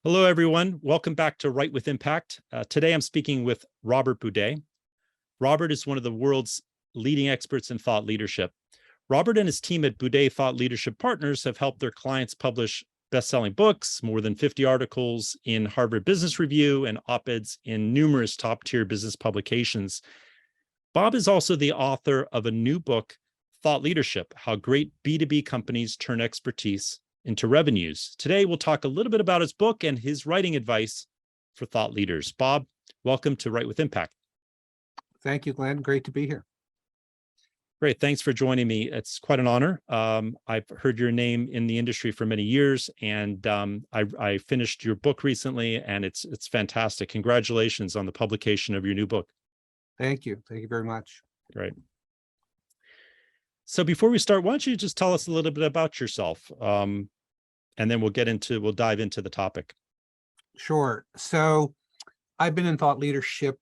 Hello, everyone. Welcome back to Write with Impact. Today, I'm speaking with Robert Buday. Robert is one of the world's leading experts in thought leadership. Robert and his team at Buday Thought Leadership Partners have helped their clients publish best-selling books, more than 50 articles in Harvard Business Review, and op-eds in numerous top-tier business publications. Bob is also the author of a new book, Thought Leadership: How Great B2B Companies Turn Expertise into Revenues. Today, we'll talk a little bit about his book and his writing advice for thought leaders. Bob, welcome to Write with Impact. Thank you, Glenn. Great to be here. Great. Thanks for joining me. It's quite an honor. I've heard your name in the industry for many years, and I finished your book recently, and it's fantastic. Congratulations on the publication of your new book. Thank you. Thank you very much. Great. So before we start, why don't you just tell us a little bit about yourself, and then we'll dive into the topic. Sure. So I've been in thought leadership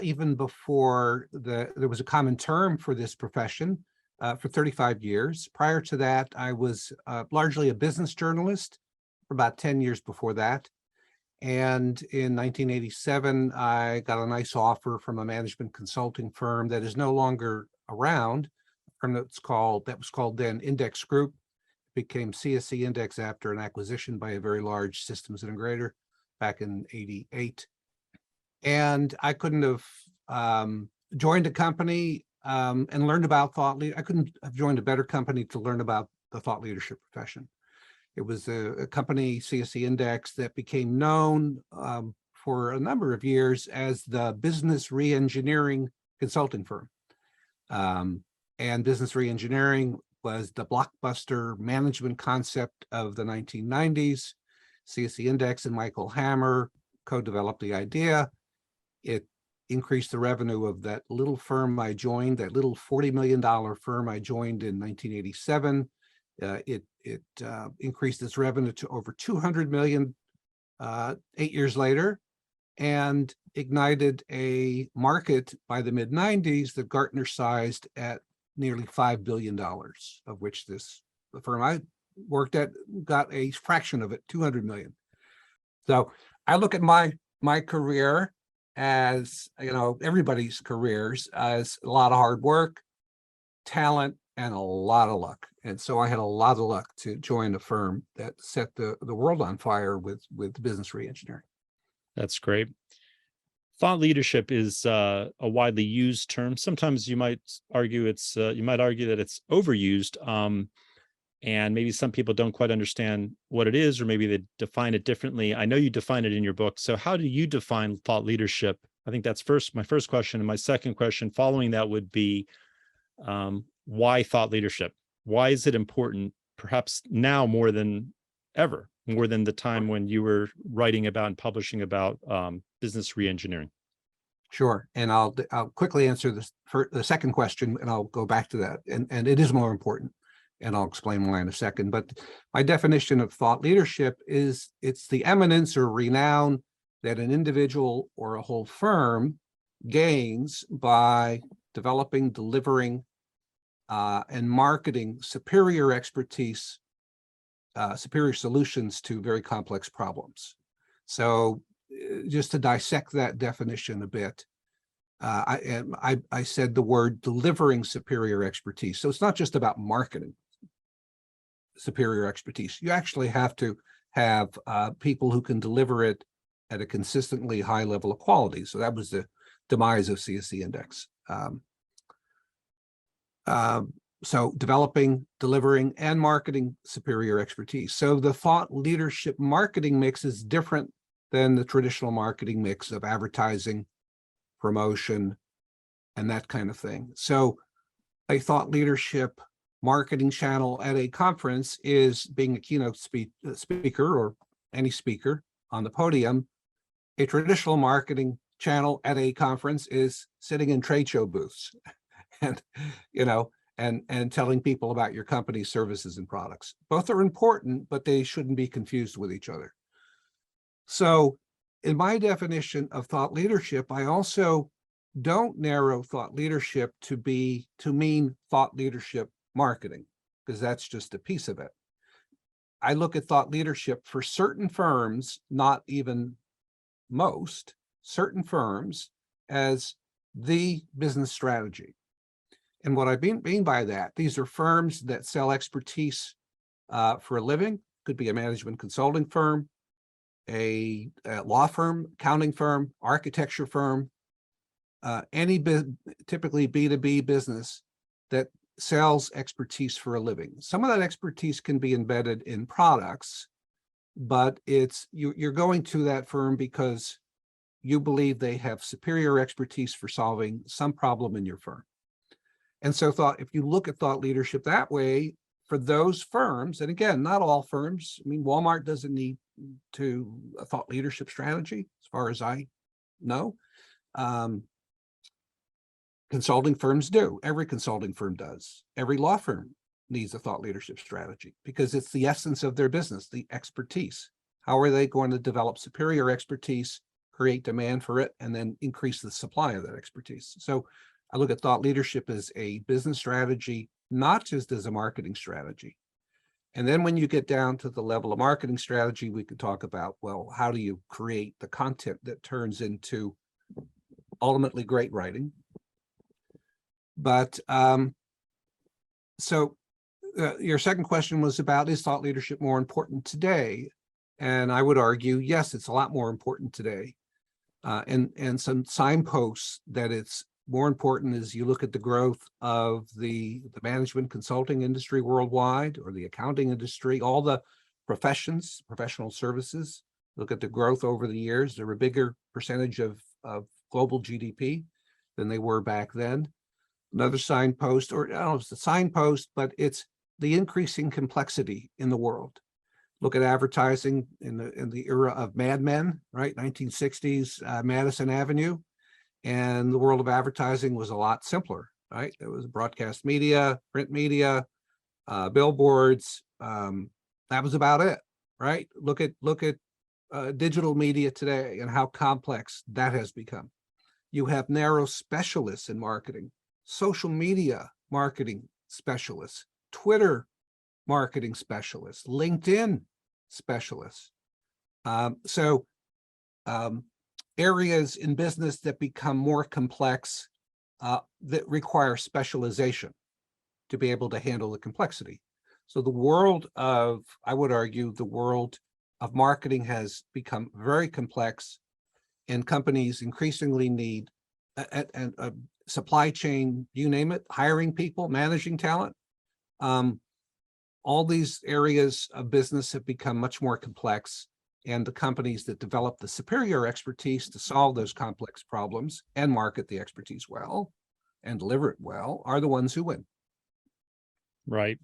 even before there was a common term for this profession for 35 years. Prior to that, I was largely a business journalist for about 10 years before that. And in 1987, I got a nice offer from a management consulting firm that is no longer around. That was called then Index Group. It became CSC Index after an acquisition by a very large systems integrator back in '88. And I couldn't have joined a company and learned about I couldn't have joined a better company to learn about the thought leadership profession. It was a company, CSC Index, that became known for a number of years as the business reengineering consulting firm. And business reengineering was the blockbuster management concept of the 1990s. CSC Index and Michael Hammer co-developed the idea. It increased the revenue of that little firm I joined, that little $40 million firm I joined in 1987. It increased its revenue to over 200 million 8 years later, and ignited a market by the mid-90s that Gartner sized at nearly $5 billion, of which the firm I worked at got a fraction of it, 200 million. So I look at my career as, everybody's careers, as a lot of hard work, talent, and a lot of luck. And so I had a lot of luck to join a firm that set the world on fire with business reengineering. That's great. Thought leadership is a widely used term. Sometimes you might argue that it's overused, and maybe some people don't quite understand what it is, or maybe they define it differently. I know you define it in your book. So how do you define thought leadership? I think that's my first question. And my second question following that would be, why thought leadership? Why is it important, perhaps now more than ever, more than the time when you were writing about and publishing about business reengineering? Sure, and I'll quickly answer the second question, and I'll go back to that. And it is more important, and I'll explain why in a second. But my definition of thought leadership is it's the eminence or renown that an individual or a whole firm gains by developing, delivering, and marketing superior expertise, superior solutions to very complex problems. So just to dissect that definition a bit, I said the word delivering superior expertise. So it's not just about marketing superior expertise. You actually have to have people who can deliver it at a consistently high level of quality. So that was the demise of CSC Index. So developing, delivering, and marketing superior expertise. So the thought leadership marketing mix is different than the traditional marketing mix of advertising, promotion, and that kind of thing. So a thought leadership marketing channel at a conference is being a keynote speaker or any speaker on the podium. A traditional marketing channel at a conference is sitting in trade show booths and, and telling people about your company's services and products. Both are important, but they shouldn't be confused with each other. So in my definition of thought leadership, I also don't narrow thought leadership to mean thought leadership marketing, because that's just a piece of it. I look at thought leadership for certain firms, not even most, certain firms, as the business strategy. And what I mean by that, these are firms that sell expertise for a living. Could be a management consulting firm, a law firm, accounting firm, architecture firm, typically B2B business that sells expertise for a living. Some of that expertise can be embedded in products, but you're going to that firm because you believe they have superior expertise for solving some problem in your firm. And so if you look at thought leadership that way, for those firms, and again, not all firms, I mean, Walmart doesn't need a thought leadership strategy, as far as I know. Consulting firms do. Every consulting firm does. Every law firm needs a thought leadership strategy because it's the essence of their business, the expertise. How are they going to develop superior expertise, create demand for it, and then increase the supply of that expertise? So I look at thought leadership as a business strategy, not just as a marketing strategy. And then when you get down to the level of marketing strategy, we could talk about, well, how do you create the content that turns into ultimately great writing? But your second question was about, is thought leadership more important today? And I would argue, yes, it's a lot more important today. And some signposts that it's more important as you look at the growth of the management consulting industry worldwide, or the accounting industry, all the professions, professional services. Look at the growth over the years. They're a bigger percentage of global GDP than they were back then. Another signpost, or I don't know if it's a signpost, but it's the increasing complexity in the world. Look at advertising in the era of Mad Men, right? 1960s, Madison Avenue. And the world of advertising was a lot simpler, right? It was broadcast media, print media, billboards. That was about it, right? Look at digital media today and how complex that has become. You have narrow specialists in marketing, social media marketing specialists, Twitter marketing specialists, LinkedIn specialists. Areas in business that become more complex that require specialization to be able to handle the complexity. So the world of, I would argue, the world of marketing has become very complex, and companies increasingly need a supply chain, you name it, hiring people, managing talent. All these areas of business have become much more complex, and the companies that develop the superior expertise to solve those complex problems and market the expertise well and deliver it well are the ones who win. Right.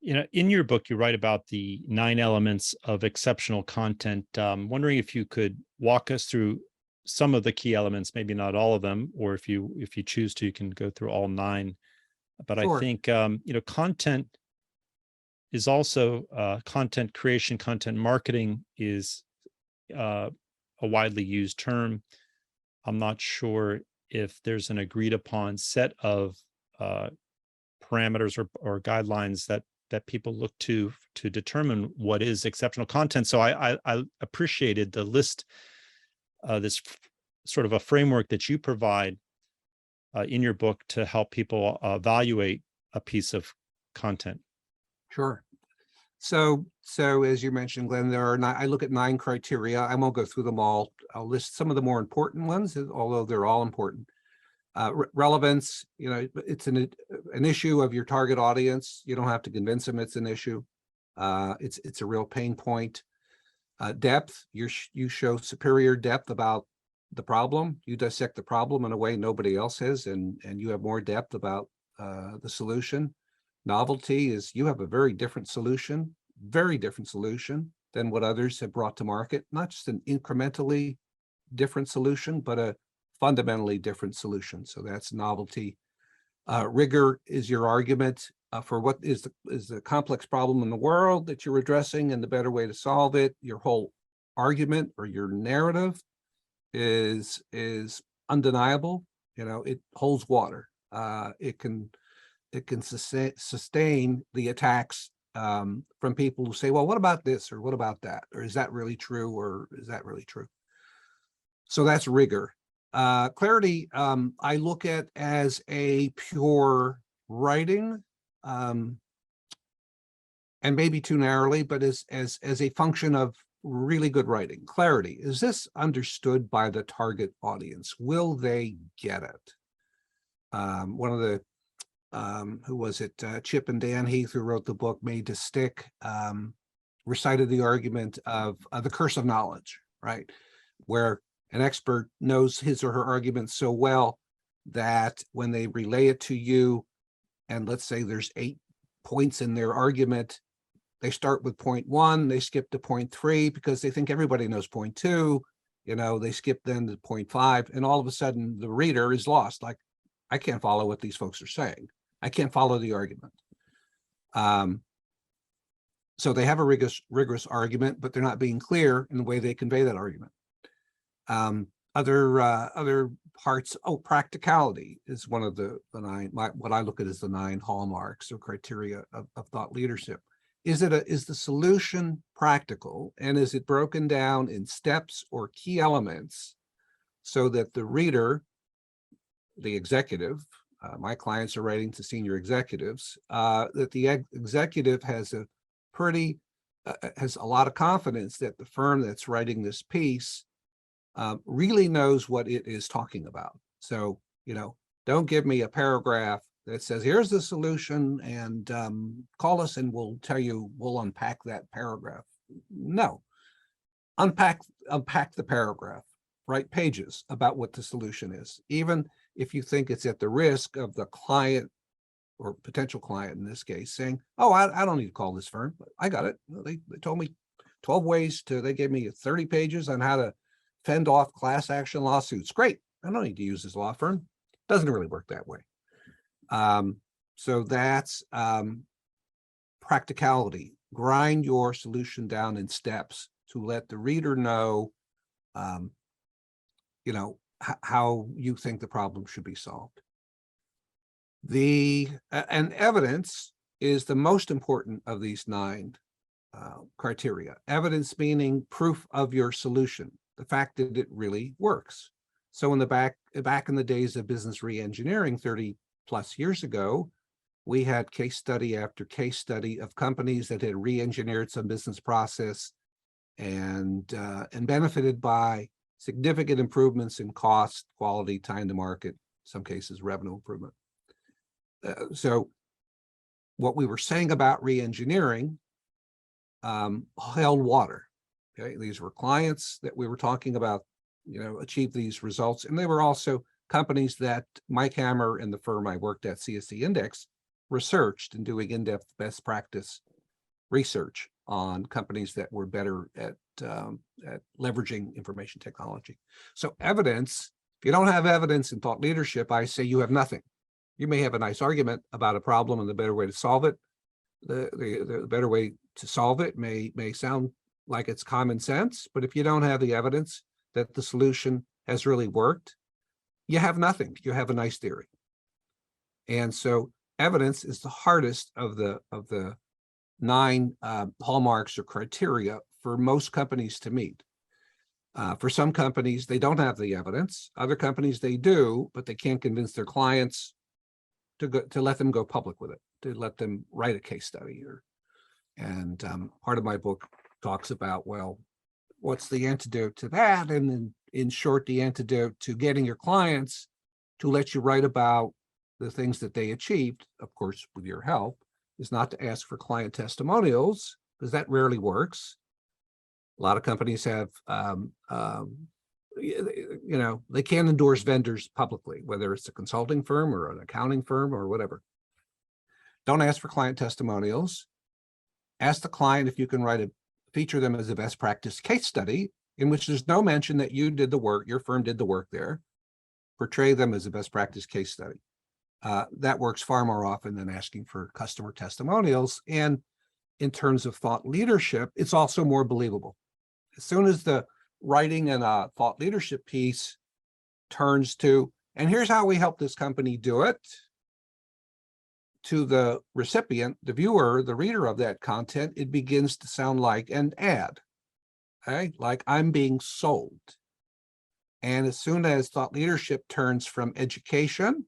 In your book, you write about the 9 elements of exceptional content. Wondering if you could walk us through some of the key elements, maybe not all of them, or if you choose to, you can go through all 9. But sure. I think, content is also content creation, content marketing is a widely used term. I'm not sure if there's an agreed upon set of parameters or guidelines that people look to determine what is exceptional content. So I appreciated the list, this sort of a framework that you provide in your book to help people evaluate a piece of content. Sure. So as you mentioned, Glenn, there are I look at 9 criteria. I won't go through them all. I'll list some of the more important ones, although they're all important. Relevance, it's an issue of your target audience. You don't have to convince them it's an issue. It's a real pain point. Depth, you show superior depth about the problem. You dissect the problem in a way nobody else has, and you have more depth about the solution. Novelty is you have a very different solution than what others have brought to market. Not just an incrementally different solution, but a fundamentally different solution. So that's novelty. Rigor is your argument for what is the complex problem in the world that you're addressing and the better way to solve it. Your whole argument or your narrative is undeniable. It holds water. It can sustain the attacks from people who say, well, what about this, or what about that, or is that really true, or is that really true? So that's rigor. Clarity, I look at as a pure writing, and maybe too narrowly, but as a function of really good writing. Clarity, is this understood by the target audience? Will they get it? One of the, who was it, Chip and Dan Heath, who wrote the book Made to Stick, recited the argument of the curse of knowledge, right? Where an expert knows his or her argument so well that when they relay it to you, and let's say there's 8 points in their argument, they start with point 1, they skip to point 3 because they think everybody knows point 2, they skip then to point 5, and all of a sudden the reader is lost. Like, I can't follow what these folks are saying. I can't follow the argument. So they have a rigorous argument, but they're not being clear in the way they convey that argument. Other parts, practicality is one of the 9, what I look at as the 9 hallmarks or criteria of thought leadership. Is the solution practical, and is it broken down in steps or key elements so that the reader, the executive, my clients are writing to senior executives, that the executive has a lot of confidence that the firm that's writing this piece really knows what it is talking about. So, don't give me a paragraph that says, here's the solution, and call us and we'll unpack that paragraph. No, unpack the paragraph, write pages about what the solution is, even if you think it's at the risk of the client or potential client in this case saying, oh, I don't need to call this firm. I got it. They told me 12 ways they gave me 30 pages on how to fend off class action lawsuits. Great. I don't need to use this law firm. Doesn't really work that way. So that's practicality. Grind your solution down in steps to let the reader know, how you think the problem should be solved. And evidence is the most important of these 9 criteria. Evidence meaning proof of your solution, the fact that it really works. So in the back in the days of business reengineering 30 plus years ago, we had case study after case study of companies that had re-engineered some business process and benefited by significant improvements in cost, quality, time to market, some cases revenue improvement. So what we were saying about re-engineering held water. Okay, these were clients that we were talking about, achieve these results, and they were also companies that Mike Hammer and the firm I worked at, CSC Index, researched and doing in-depth best practice research on companies that were better at leveraging information technology. So evidence, if you don't have evidence in thought leadership, I say you have nothing. You may have a nice argument about a problem and the better way to solve it. The better way to solve it may sound like it's common sense, but if you don't have the evidence that the solution has really worked, you have nothing. You have a nice theory. And so evidence is the hardest of the 9 hallmarks or criteria for most companies to meet. For some companies, they don't have the evidence. Other companies, they do, but they can't convince their clients to let them go public with it, to let them write a case study. And part of my book talks about, well, what's the antidote to that? And in short, the antidote to getting your clients to let you write about the things that they achieved, of course, with your help, is not to ask for client testimonials, because that rarely works. A lot of companies have, they can't endorse vendors publicly, whether it's a consulting firm or an accounting firm or whatever. Don't ask for client testimonials. Ask the client if you can feature them as a best practice case study in which there's no mention that you did the work, your firm did the work there. Portray them as a best practice case study. That works far more often than asking for customer testimonials. And in terms of thought leadership, it's also more believable. As soon as the writing in a thought leadership piece turns to, and here's how we help this company do it, to the recipient, the viewer, the reader of that content, it begins to sound like an ad, okay? Like I'm being sold. And as soon as thought leadership turns from education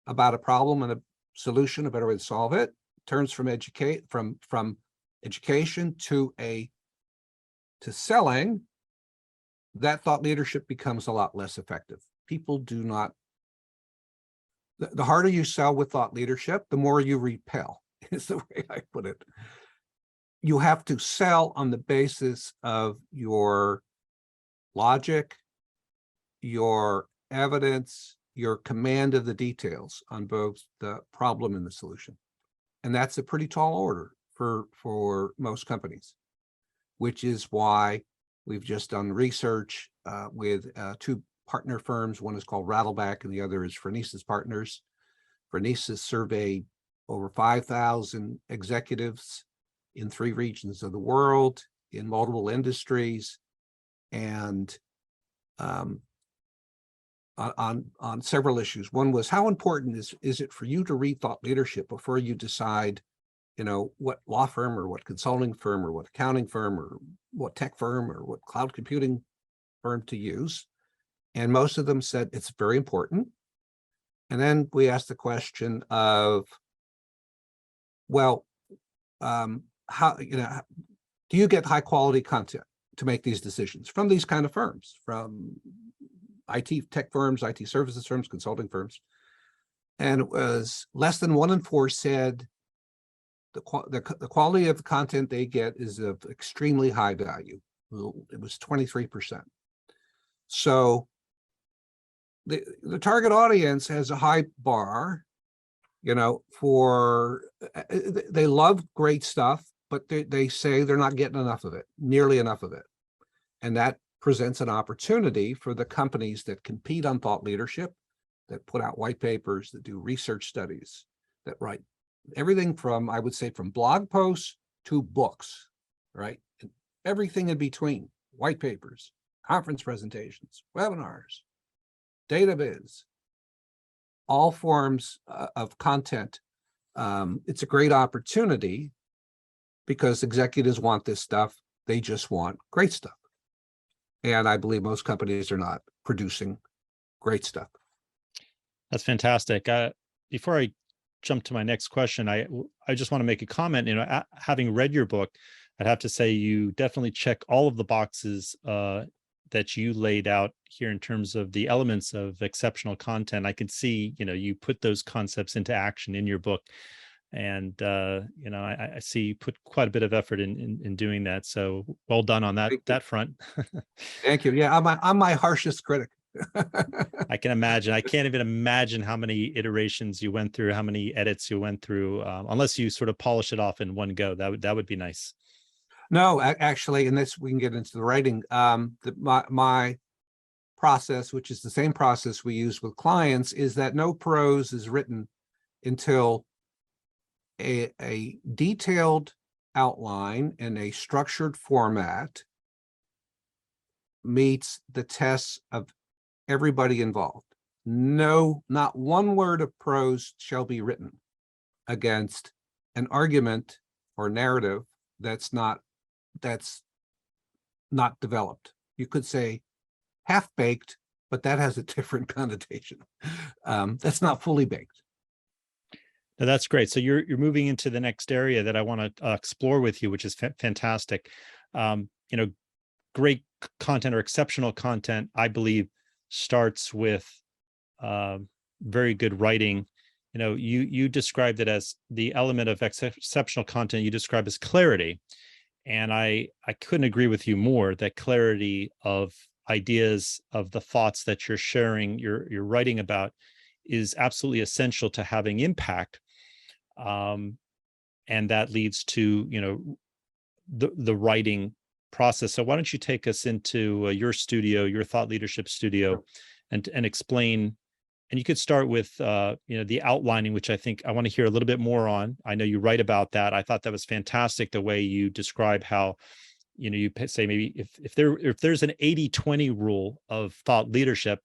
about a problem and a solution, a better way to solve it, turns from education to selling, that thought leadership becomes a lot less effective. People do not, the harder you sell with thought leadership, the more you repel, is the way I put it. You have to sell on the basis of your logic, your evidence, your command of the details on both the problem and the solution. And that's a pretty tall order for most companies, which is why we've just done research with two partner firms. One is called Rattleback and the other is Phronesis Partners. Phronesis surveyed over 5,000 executives in 3 regions of the world, in multiple industries, and on several issues. One was, how important is it for you to read thought leadership before you decide, what law firm or what consulting firm or what accounting firm or what tech firm or what cloud computing firm to use? And most of them said it's very important. And then we asked the question of, well, how, do you get high quality content to make these decisions from these kind of firms, from IT tech firms, IT services firms, consulting firms? And it was less than 1 in 4 said the quality of the content they get is of extremely high value. It was 23%. So the target audience has a high bar, for, they love great stuff, but they say they're not getting enough of it, nearly enough of it. And that presents an opportunity for the companies that compete on thought leadership, that put out white papers, that do research studies, that write everything from, I would say, from blog posts to books, right? And everything in between, white papers, conference presentations, webinars, data viz, all forms of content. It's a great opportunity because executives want this stuff. They just want great stuff. And I believe most companies are not producing great stuff. That's fantastic. Before I jump to my next question, I just want to make a comment. Having read your book, I'd have to say you definitely check all of the boxes that you laid out here in terms of the elements of exceptional content. I can see, you put those concepts into action in your book. And, I see you put quite a bit of effort in doing that. So well done on that front. Thank you. Yeah, I'm my harshest critic. I can imagine. I can't even imagine how many iterations you went through, how many edits you went through, unless you sort of polish it off in one go. That would be nice. No, actually, and this we can get into the writing. My process, which is the same process we use with clients, is that no prose is written until a detailed outline in a structured format meets the tests of everybody involved. No, not one word of prose shall be written against an argument or narrative that's not developed. You could say half-baked, but that has a different connotation. That's not fully baked. Now, that's great. So you're moving into the next area that I want to explore with you, which is fantastic. Great content or exceptional content, I believe, starts with very good writing. You described it as the element of exceptional content you describe as clarity. And I couldn't agree with you more that clarity of ideas, of the thoughts that you're sharing, you're writing about, is absolutely essential to having impact. And that leads to, the writing process. So why don't you take us into your studio, your thought leadership studio, and explain. And you could start with, the outlining, which I think I want to hear a little bit more on. I know you write about that. I thought that was fantastic, the way you describe how, you say maybe if there's an 80-20 rule of thought leadership,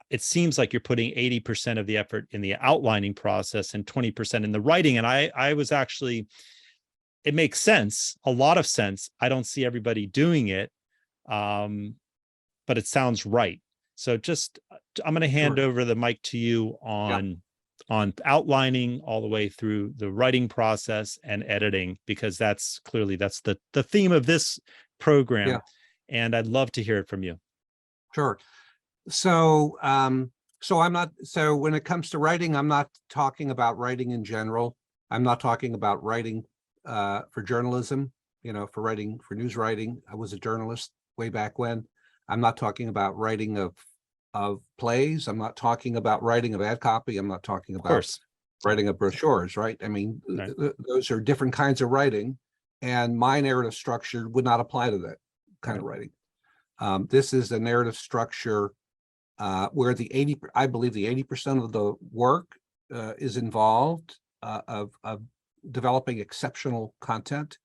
it seems like you're putting 80% of the effort in the outlining process and 20% in the writing. And I was actually, it makes sense, a lot of sense. I don't see everybody doing it, but it sounds right. So just, I'm going to hand Sure. over the mic to you Yeah. on outlining all the way through the writing process and editing, because that's clearly, that's the theme of this program. Yeah. And I'd love to hear it from you. Sure. So, so when it comes to writing, I'm not talking about writing in general. I'm not talking about writing for journalism, for writing, for news writing. I was a journalist way back when. I'm not talking about writing of plays. I'm not talking about writing of ad copy. I'm not talking Of about course. writing of brochures, right? I mean, Right. those are different kinds of writing, and my narrative structure would not apply to that kind of writing. This is a narrative structure where I believe the 80% of the work is involved of developing exceptional content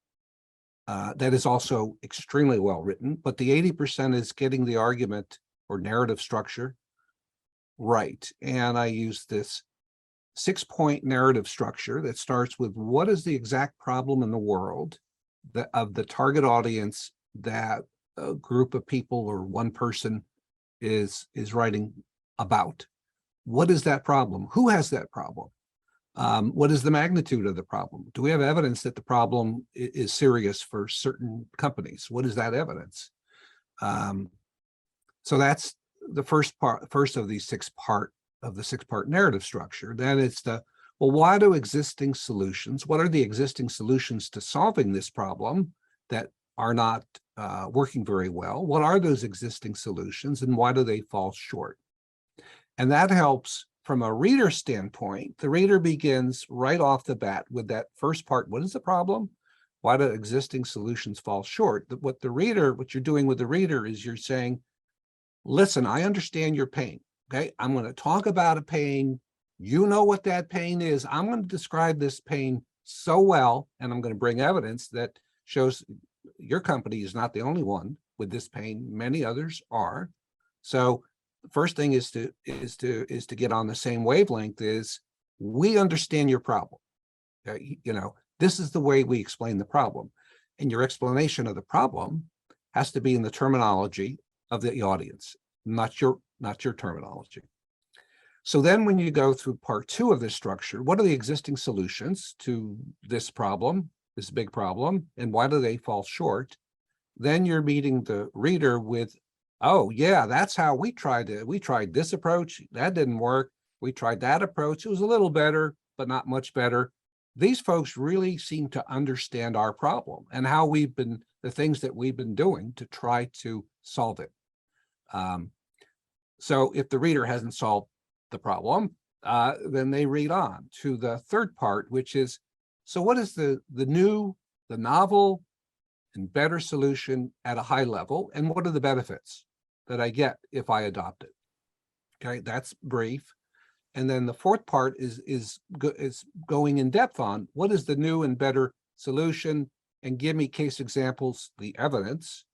that is also extremely well written, but the 80% is getting the argument or narrative structure right. And I use this 6-point narrative structure that starts with what is the exact problem in the world of the target audience that a group of people or one person is writing about. What is that problem? Who has that problem? What is the magnitude of the problem? Do we have evidence that the problem is serious for certain companies? What is that evidence? So that's the first of these six-part narrative structure. Then it's well, why do existing solutions, what are the existing solutions to solving this problem that are not working very well? What are those existing solutions and why do they fall short? And that helps from a reader standpoint. The reader begins right off the bat with that first part. What is the problem? Why do existing solutions fall short? What you're doing with the reader is you're saying, listen, I understand your pain. Okay, I'm going to talk about a pain. You know what that pain is. I'm going to describe this pain so well, and I'm going to bring evidence that shows your company is not the only one with this pain. Many others are. So the first thing is to get on the same wavelength. Is we understand your problem. This is the way we explain the problem, and your explanation of the problem has to be in the terminology of the audience, not your terminology. So then when you go through part 2 of this structure, what are the existing solutions to this problem, this big problem, and why do they fall short? Then you're meeting the reader with, oh yeah, that's how we tried it. We tried this approach, that didn't work. We tried that approach, it was a little better, but not much better. These folks really seem to understand our problem and how the things that we've been doing to try to solve it. So if the reader hasn't solved the problem, then they read on to the third part, which is, so what is the new, the novel and better solution at a high level, and what are the benefits that I get if I adopt it? Okay, that's brief. And then the fourth part is going in depth on what is the new and better solution, and give me case examples, the evidence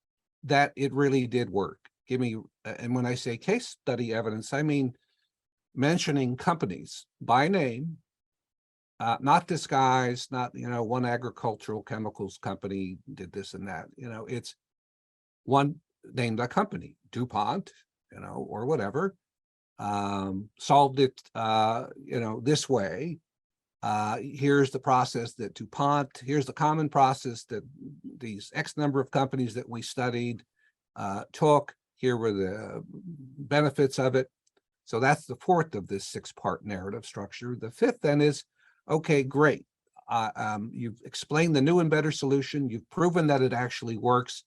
that it really did work. Give me, and when I say case study evidence, I mean mentioning companies by name, not disguised, not, one agricultural chemicals company did this and that. It's one named a company, DuPont, or whatever, solved it, this way. Here's the process that DuPont, here's the common process that these X number of companies that we studied took. Here were the benefits of it. So that's the fourth of this 6-part narrative structure. The fifth then is, okay, great. You've explained the new and better solution. You've proven that it actually works.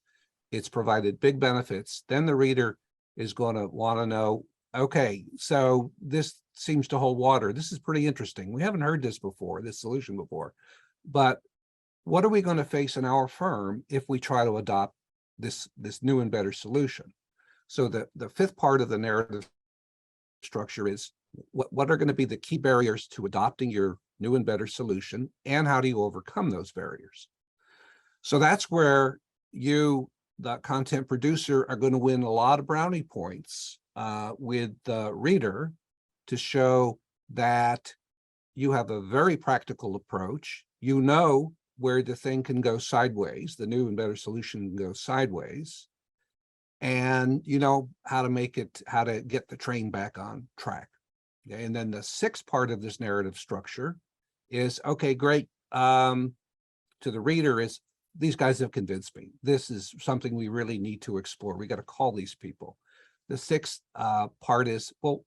It's provided big benefits. Then the reader is going to want to know, okay, so this seems to hold water. This is pretty interesting. We haven't heard this before, this solution before. But what are we going to face in our firm if we try to adopt this new and better solution? So the fifth part of the narrative structure is what are going to be the key barriers to adopting your new and better solution, and how do you overcome those barriers? So that's where you, the content producer, are going to win a lot of brownie points with the reader to show that you have a very practical approach. You know where the thing can go sideways, the new and better solution can go sideways, and you know how to make it, how to get the train back on track. Okay, and then the sixth part of this narrative structure is, okay, great, to the reader is, these guys have convinced me. This is something we really need to explore. We got to call these people. The sixth part is, well,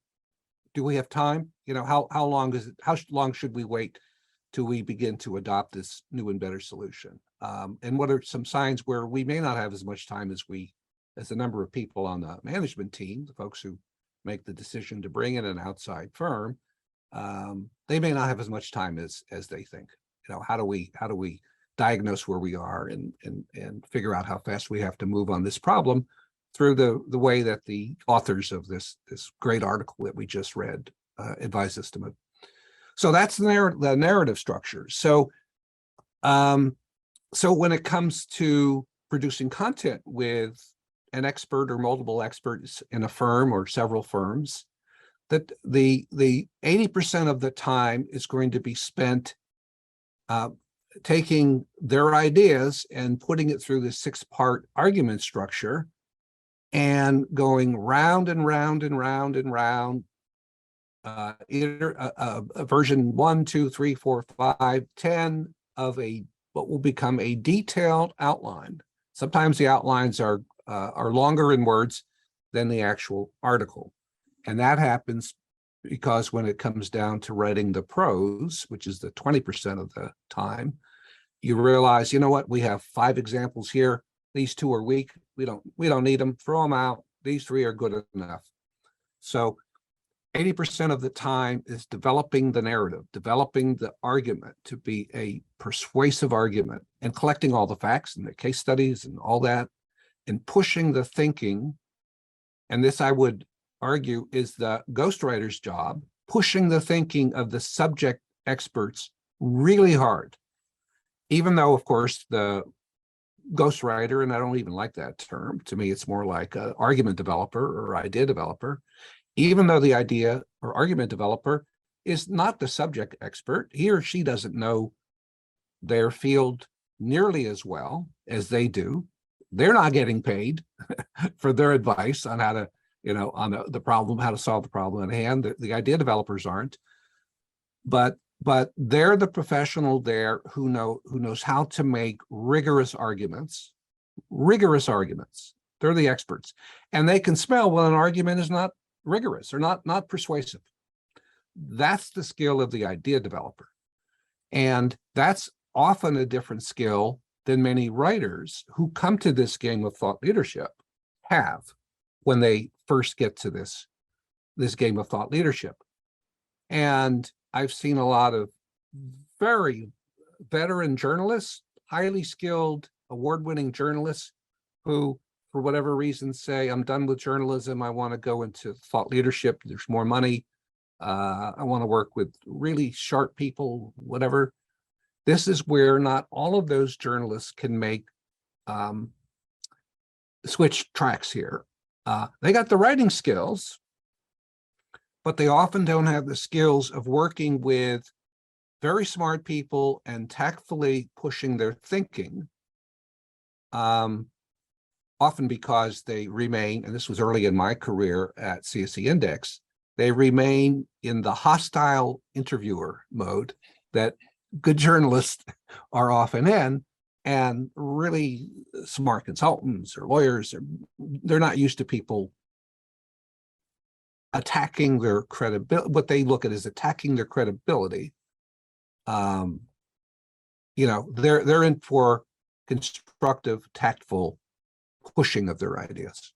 do we have time? You know, how long is it? How long should we wait till we begin to adopt this new and better solution? And what are some signs where we may not have as much time as the number of people on the management team, the folks who make the decision to bring in an outside firm, they may not have as much time as they think. You know, how do we diagnose where we are and figure out how fast we have to move on this problem through the way that the authors of this great article that we just read advise us to move. So that's the narrative structure. So so when it comes to producing content with an expert or multiple experts in a firm or several firms, that the 80% of the time is going to be spent taking their ideas and putting it through the 6-part argument structure and going round and round and round and round, version 1, 2, 3, 4, 5, 10 of what will become a detailed outline. Sometimes the outlines are longer in words than the actual article. And that happens because when it comes down to writing the prose, which is the 20% of the time, you realize, you know what, we have 5 examples here. These 2 are weak. We don't need them. Throw them out. These 3 are good enough. So 80% of the time is developing the narrative, developing the argument to be a persuasive argument, and collecting all the facts and the case studies and all that, and pushing the thinking. And this, I would argue, is the ghostwriter's job, pushing the thinking of the subject experts really hard. Even though, of course, the ghostwriter, and I don't even like that term, to me, it's more like an argument developer or idea developer, even though the idea or argument developer is not the subject expert, he or she doesn't know their field nearly as well as they do. They're not getting paid for their advice on how to, you know, on the problem, how to solve the problem at hand. The idea developers aren't, but they're the professional there who knows how to make rigorous arguments. They're the experts, and they can smell when an argument is not rigorous or not persuasive. That's the skill of the idea developer, and that's often a different skill than many writers who come to this game of thought leadership have when they first get to this game of thought leadership. And I've seen a lot of very veteran journalists, highly skilled, award-winning journalists who, for whatever reason, say, I'm done with journalism. I want to go into thought leadership. There's more money. I want to work with really sharp people, whatever. This is where not all of those journalists can make switch tracks here. They got the writing skills, but they often don't have the skills of working with very smart people and tactfully pushing their thinking, often because they remain, and this was early in my career at CSE Index, they remain in the hostile interviewer mode that good journalists are often in, and really smart consultants or lawyers, they're not used to people attacking their credibility. What they look at is attacking their credibility. You know, they're in for constructive, tactful pushing of their ideas.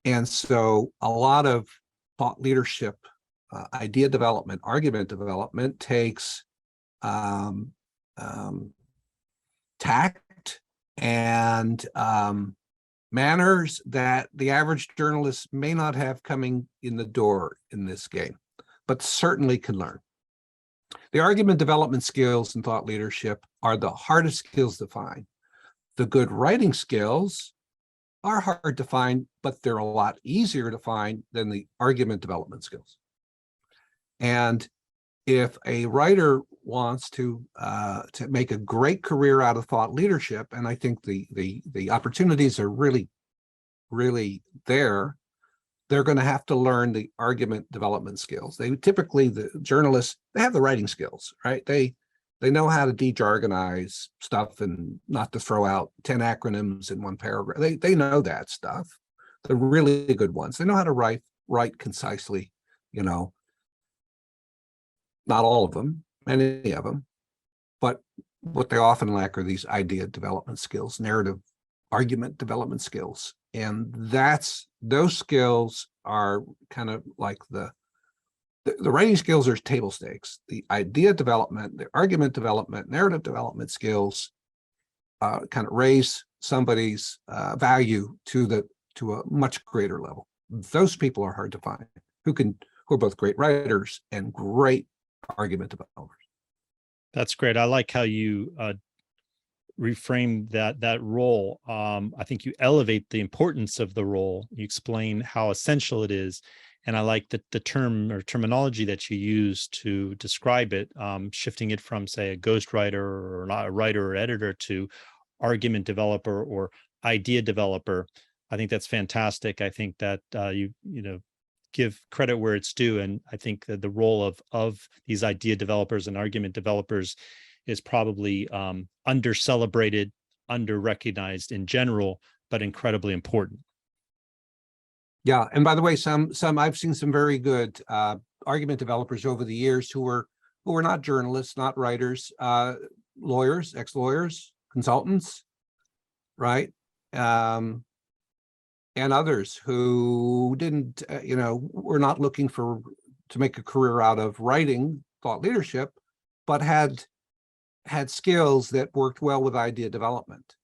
And so a lot of thought leadership, idea development, argument development takes tact and manners that the average journalist may not have coming in the door in this game, but certainly can learn. The argument development skills in thought leadership are the hardest skills to find. The good writing skills are hard to find, but they're a lot easier to find than the argument development skills. And if a writer wants to make a great career out of thought leadership, and I think the opportunities are really, really there, they're going to have to learn the argument development skills. They typically, the journalists, they have the writing skills, right? They know how to de-jargonize stuff and not to throw out 10 acronyms in one paragraph. They know that stuff. The really good ones. They know how to write concisely, you know. Not all of them, many of them, but what they often lack are these idea development skills, narrative argument development skills. And those skills are kind of like the writing skills are table stakes. The idea development, the argument development, narrative development skills kind of raise somebody's value to a much greater level. Those people are hard to find who are both great writers and great argument developers. That's great. I like how you reframe that role. I think you elevate the importance of the role. You explain how essential it is. And I like the term or terminology that you use to describe it, shifting it from, say, a ghostwriter or not a writer or editor to argument developer or idea developer. I think that's fantastic. I think that you give credit where it's due. And I think that the role of these idea developers and argument developers is probably under-celebrated, under-recognized in general, but incredibly important. Yeah, and by the way, I've seen some very good argument developers over the years who were not journalists, not writers, lawyers, ex-lawyers, consultants, right? And others who didn't, were not looking to make a career out of writing thought leadership, but had skills that worked well with idea development.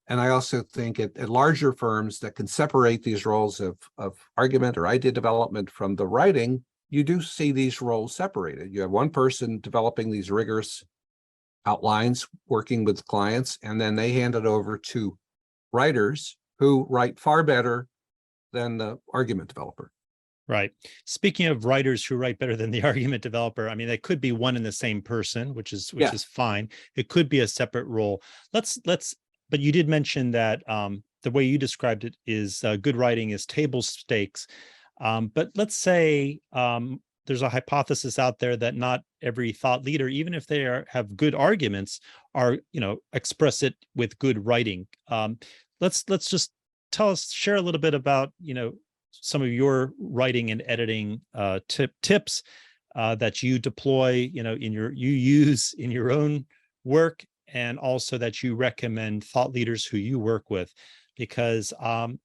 And I also think at larger firms that can separate these roles of argument or idea development from the writing, you do see these roles separated. You have one person developing these rigorous outlines, working with clients, and then they hand it over to writers who write far better than the argument developer. Right. Speaking of writers who write better than the argument developer, I mean, they could be one and the same person, which is fine. It could be a separate role. But you did mention that the way you described it is good writing is table stakes. But let's say there's a hypothesis out there that not every thought leader, even if they have good arguments, express it with good writing. Let's just share a little bit about, some of your writing and editing tips that you deploy, you use in your own work, and also that you recommend thought leaders who you work with. Because I'll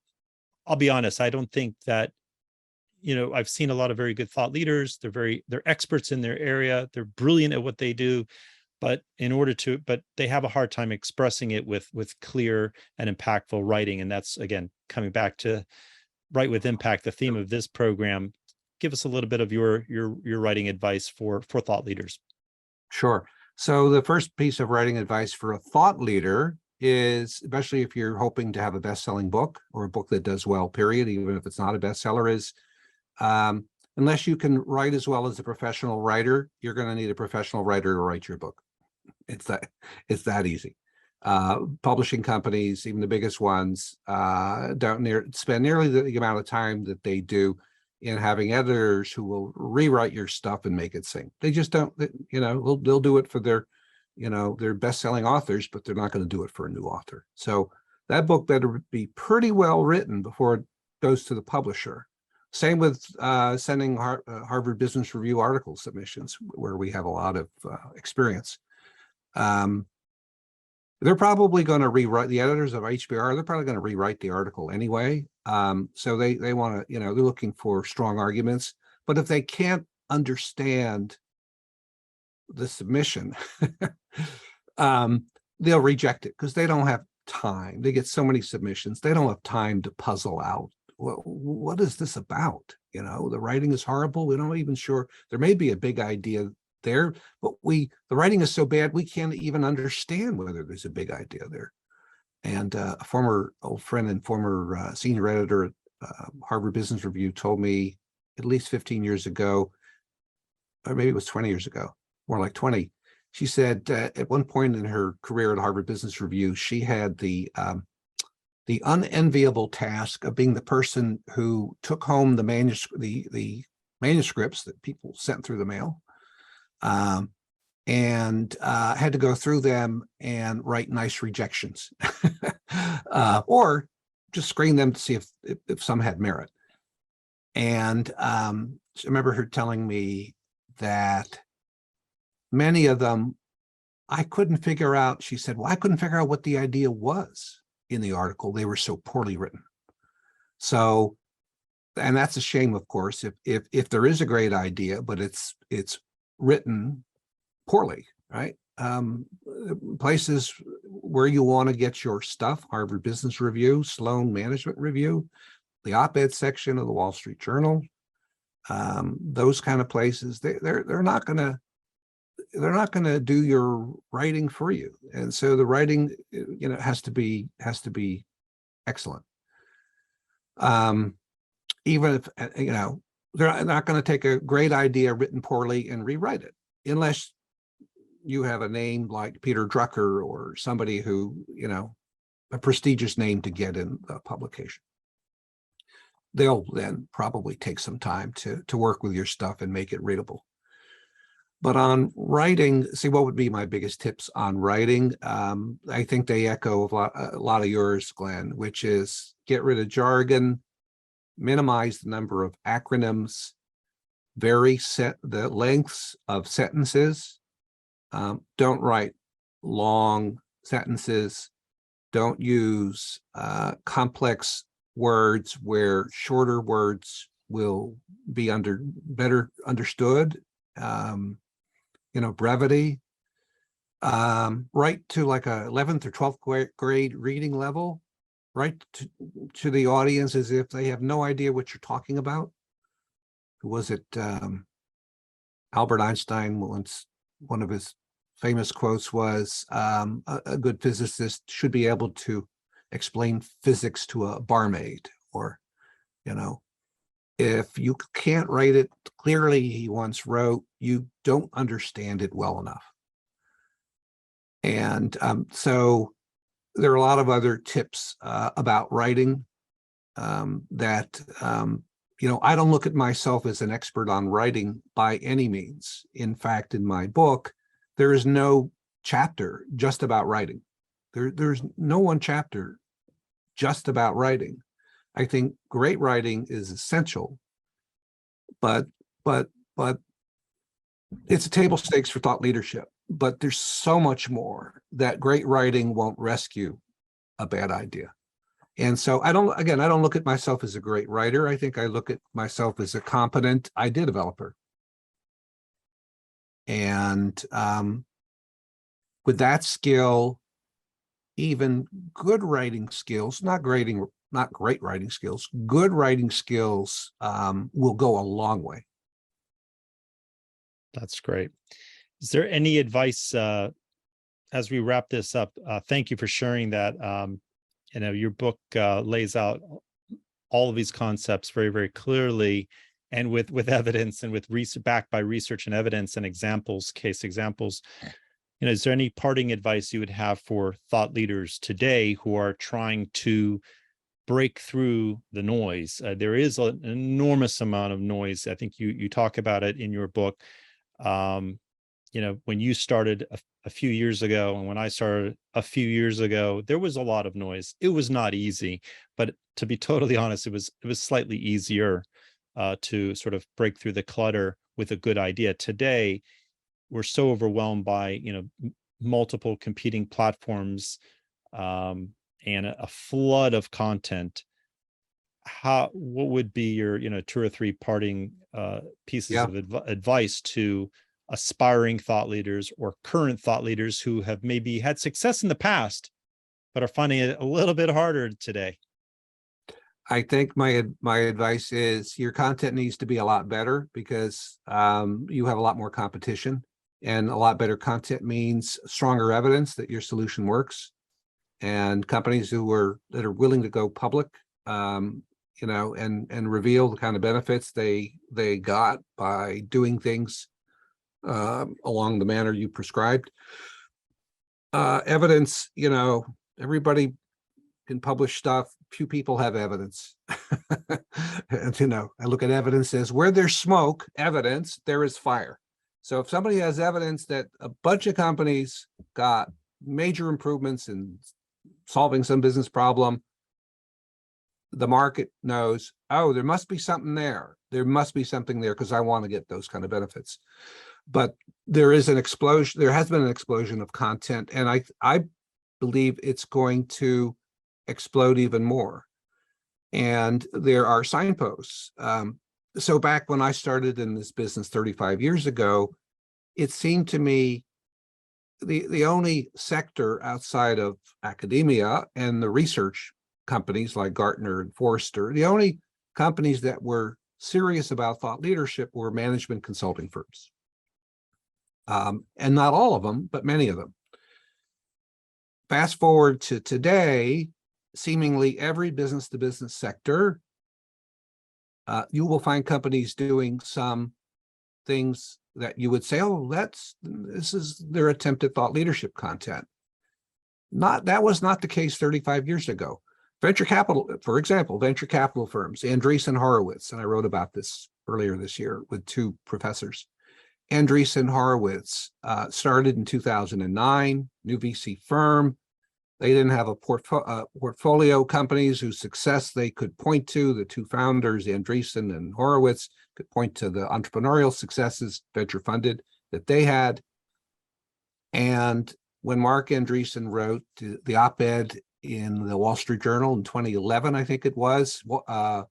be honest, I don't think that, I've seen a lot of very good thought leaders. They're experts in their area. They're brilliant at what they do. But they have a hard time expressing it with clear and impactful writing. And that's, again, coming back to Write with Impact, the theme of this program. Give us a little bit of your writing advice for thought leaders. Sure. So the first piece of writing advice for a thought leader is, especially if you're hoping to have a best-selling book or a book that does well, period, even if it's not a bestseller, is unless you can write as well as a professional writer, you're going to need a professional writer to write your book. It's that easy. Publishing companies, even the biggest ones, don't spend nearly the amount of time that they do in having editors who will rewrite your stuff and make it sing. They just don't, they'll do it for their best-selling authors, but they're not going to do it for a new author. So that book better be pretty well written before it goes to the publisher. Same with sending Harvard Business Review article submissions, where we have a lot of experience. They're probably going to rewrite, the editors of HBR, they're probably going to rewrite the article anyway. So they want to, they're looking for strong arguments. But if they can't understand the submission, they'll reject it because they don't have time. They get so many submissions. They don't have time to puzzle out, what is this about? The writing is horrible. We're not even sure. There may be a big idea there, but the writing is so bad we can't even understand whether there's a big idea there. And a former old friend and former senior editor at Harvard Business Review told me at least 15 years ago, or maybe it was 20 years ago, more like 20. She said at one point in her career at Harvard Business Review, she had the unenviable task of being the person who took home the manuscripts that people sent through the mail, and had to go through them and write nice rejections, or just screen them to see if some had merit. And I remember her telling me that many of them I couldn't figure out. She said, well, I couldn't figure out what the idea was in the article. They were so poorly written. So, and that's a shame, of course, if there is a great idea, but it's written poorly, right? Places where you want to get your stuff: Harvard Business Review, Sloan Management Review, the op-ed section of the Wall Street Journal, those kind of places, they're not going to do your writing for you. And so the writing, has to be excellent. Even if, they're not going to take a great idea written poorly and rewrite it, unless you have a name like Peter Drucker or somebody who, a prestigious name to get in the publication. They'll then probably take some time to work with your stuff and make it readable. But on writing, see, what would be my biggest tips on writing? I think they echo a lot of yours, Glenn, which is get rid of jargon, minimize the number of acronyms, vary the lengths of sentences. Don't write long sentences. Don't use complex words where shorter words will be better understood. Brevity. Write to like a 11th or 12th grade reading level. Write to the audience as if they have no idea what you're talking about. Who was it? Albert Einstein once, one of his famous quotes was, a good physicist should be able to explain physics to a barmaid, or, if you can't write it clearly, he once wrote, you don't understand it well enough. And so there are a lot of other tips about writing that, I don't look at myself as an expert on writing by any means. In fact, in my book, there is no chapter just about writing. There's no one chapter just about writing. I think great writing is essential, but it's a table stakes for thought leadership. But there's so much more that great writing won't rescue a bad idea. And so I don't look at myself as a great writer. I think I look at myself as a competent idea developer. And with that skill, even good writing skills, not great writing skills, good writing skills will go a long way. That's great. Is there any advice as we wrap this up? Thank you for sharing that. Your book lays out all of these concepts very, very clearly, and with evidence, and with backed by research and evidence and examples, case examples. Is there any parting advice you would have for thought leaders today who are trying to break through the noise? There is an enormous amount of noise. I think you talk about it in your book. When you started a few years ago, and when I started a few years ago, there was a lot of noise. It was not easy, but to be totally honest, it was slightly easier to sort of break through the clutter with a good idea. Today, we're so overwhelmed by multiple competing platforms and a flood of content. What would be your 2 or 3 parting pieces of advice to aspiring thought leaders or current thought leaders who have maybe had success in the past but are finding it a little bit harder today? I think my advice is your content needs to be a lot better, because you have a lot more competition, and a lot better content means stronger evidence that your solution works. and companies that are willing to go public, and reveal the kind of benefits they got by doing things along the manner you prescribed. Evidence, everybody can publish stuff. Few people have evidence. And, I look at evidence as where there's smoke, evidence, there is fire. So if somebody has evidence that a bunch of companies got major improvements in solving some business problem, the market knows, oh, there must be something there. There must be something there because I want to get those kind of benefits. But there is an explosion. There has been an explosion of content, and I believe it's going to explode even more. And there are signposts. So back when I started in this business 35 years ago, it seemed to me the only sector outside of academia and the research companies like Gartner and Forrester, the only companies that were serious about thought leadership were management consulting firms. And not all of them, but many of them. Fast forward to today, seemingly every business-to-business sector, you will find companies doing some things that you would say, oh, this is their attempt at thought leadership content. That was not the case 35 years ago. Venture capital, for example, venture capital firms, Andreessen Horowitz, and I wrote about this earlier this year with two professors. Andreessen Horowitz started in 2009, new VC firm. They didn't have a portfolio companies whose success they could point to. The two founders, Andreessen and Horowitz, could point to the entrepreneurial successes, venture funded, that they had. And when Mark Andreessen wrote the op-ed in the Wall Street Journal in 2011, I think it was, Why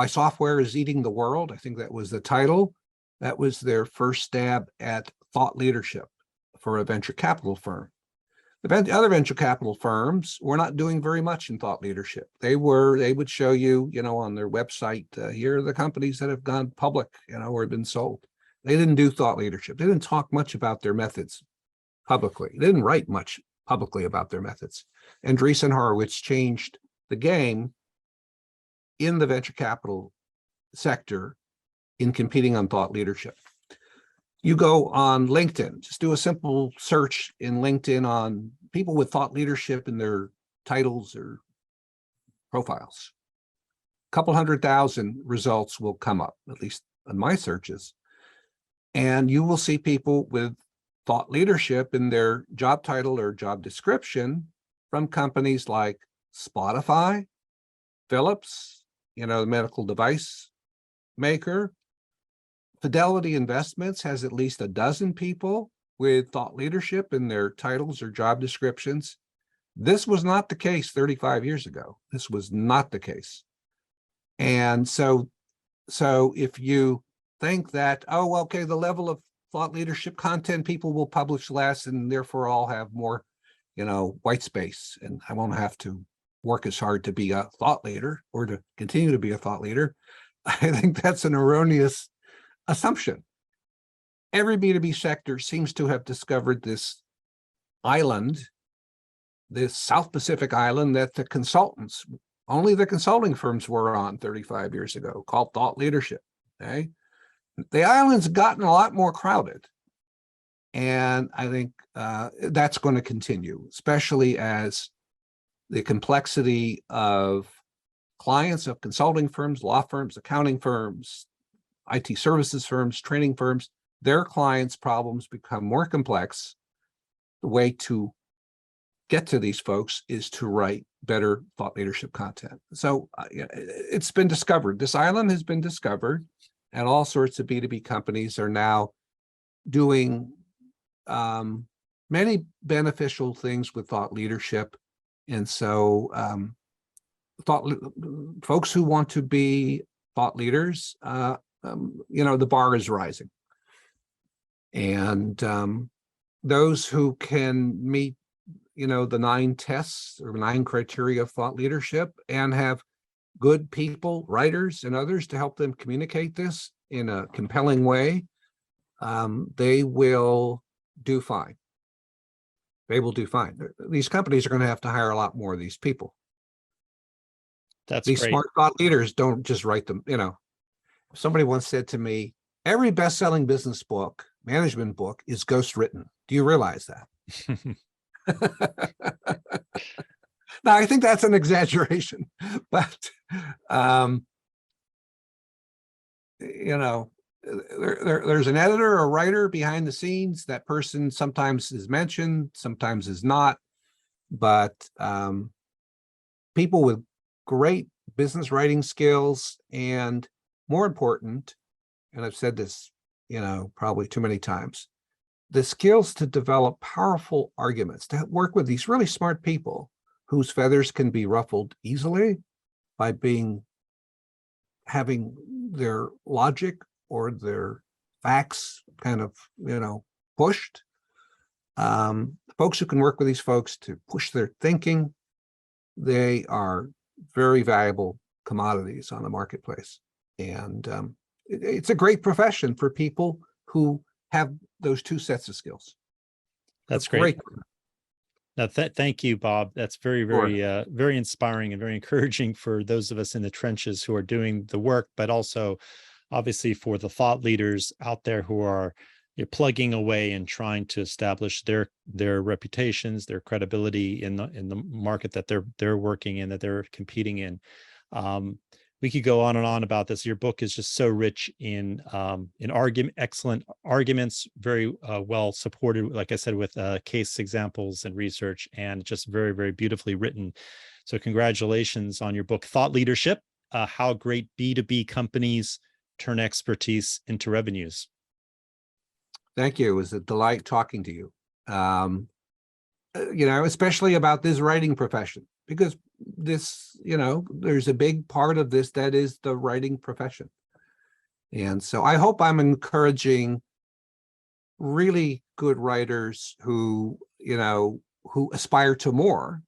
Software is Eating the World, I think that was the title. That was their first stab at thought leadership for a venture capital firm. The other venture capital firms were not doing very much in thought leadership. They would show you, on their website, here are the companies that have gone public, or been sold. They didn't do thought leadership. They didn't talk much about their methods publicly. They didn't write much publicly about their methods. Andreessen Horowitz changed the game in the venture capital sector in competing on thought leadership. You go on LinkedIn, just do a simple search in LinkedIn on people with thought leadership in their titles or profiles. A couple 100,000 results will come up, at least in my searches. And you will see people with thought leadership in their job title or job description from companies like Spotify, Philips, the medical device maker. Fidelity Investments has at least a dozen people with thought leadership in their titles or job descriptions. This was not the case 35 years ago. This was not the case. And so if you think that, oh, okay, the level of thought leadership content people will publish less and therefore I'll have more, white space and I won't have to work as hard to be a thought leader or to continue to be a thought leader, I think that's an erroneous assumption. Every B2B sector seems to have discovered this island, this South Pacific island that only the consulting firms were on 35 years ago, called thought leadership. Okay? The island's gotten a lot more crowded. And I think that's going to continue, especially as the complexity of clients of consulting firms, law firms, accounting firms, IT services firms, training firms, their clients' problems become more complex. The way to get to these folks is to write better thought leadership content. So it's been discovered. This island has been discovered, and all sorts of B2B companies are now doing many beneficial things with thought leadership. And so folks who want to be thought leaders, the bar is rising. And those who can meet, the 9 tests or 9 criteria of thought leadership and have good people, writers and others to help them communicate this in a compelling way, they will do fine. they will do fine. These companies are going to have to hire a lot more of these people. That's These great. smart thought leaders don't just write them. Somebody once said to me, every best-selling business book, management book, is ghost written. Do you realize that? Now, I think that's an exaggeration, but there's an editor or writer behind the scenes. That person sometimes is mentioned, sometimes is not, but people with great business writing skills, and more important, and I've said this, probably too many times, the skills to develop powerful arguments, to work with these really smart people whose feathers can be ruffled easily by having their logic or their facts kind of, pushed. Folks who can work with these folks to push their thinking, they are very valuable commodities on the marketplace. And it's a great profession for people who have those two sets of skills. That's great. Now, thank you, Bob. That's very, very, very inspiring and very encouraging for those of us in the trenches who are doing the work, but also obviously for the thought leaders out there who are plugging away and trying to establish their reputations, their credibility in the market that they're working in, that they're competing in. We could go on and on about this. Your book is just so rich in excellent arguments, very well supported, like I said, with case examples and research, and just very, very beautifully written. So congratulations on your book, Thought Leadership, How Great B2B Companies Turn Expertise into Revenues. Thank you. It was a delight talking to you. Especially about this writing profession, because this, there's a big part of this that is the writing profession. And so I hope I'm encouraging really good writers who, who aspire to more,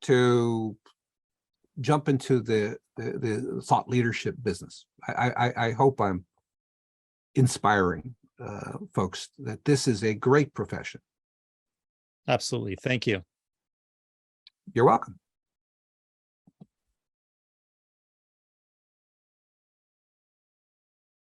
to jump into the thought leadership business. I hope I'm inspiring folks that this is a great profession. Absolutely. Thank you. You're welcome.